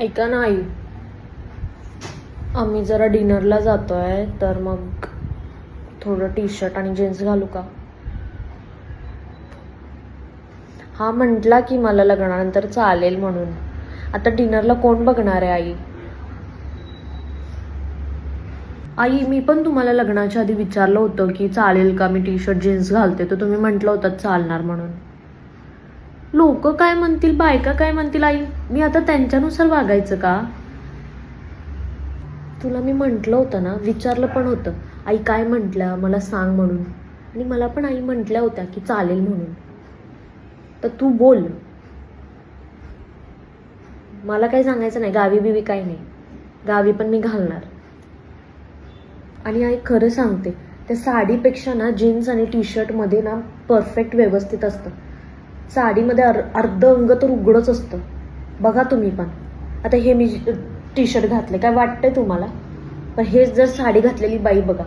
ऐका ना आई, आम्ही जरा डिनरला जातोय, तर मग थोडं टी शर्ट आणि जीन्स घालू का? हा म्हटला की मला लग्नानंतर चालेल म्हणून. आता डिनरला कोण बघणार आहे आई? आई, मी पण तुम्हाला लग्नाच्या आधी विचारलं होतं की चालेल का मी टी शर्ट जीन्स घालते, तर तुम्ही म्हटलं होतं चालणार म्हणून. लोक काय म्हणतील, बायका काय म्हणतील आई, मी आता त्यांच्यानुसार वागायचं का? तुला मी म्हटलं होतं ना, विचारलं पण होतं आई काय म्हटल्या मला सांग म्हणून, आणि मला पण आई म्हटल्या होत्या की चालेल म्हणून. तर तू बोल, मला काही सांगायचं नाही, गावी बिवी काही नाही, गावी पण मी घालणार. आणि आई खरं सांगते, त्या साडीपेक्षा ना जीन्स आणि टी शर्टमध्ये ना परफेक्ट व्यवस्थित असतं. साडीमध्ये अर्ध अंग तर उघडच असतं, बघा तुम्ही पण. आता हे मी टी शर्ट घातले, काय वाटतंय तुम्हाला? पण हेच जर साडी घातलेली बाई बघा,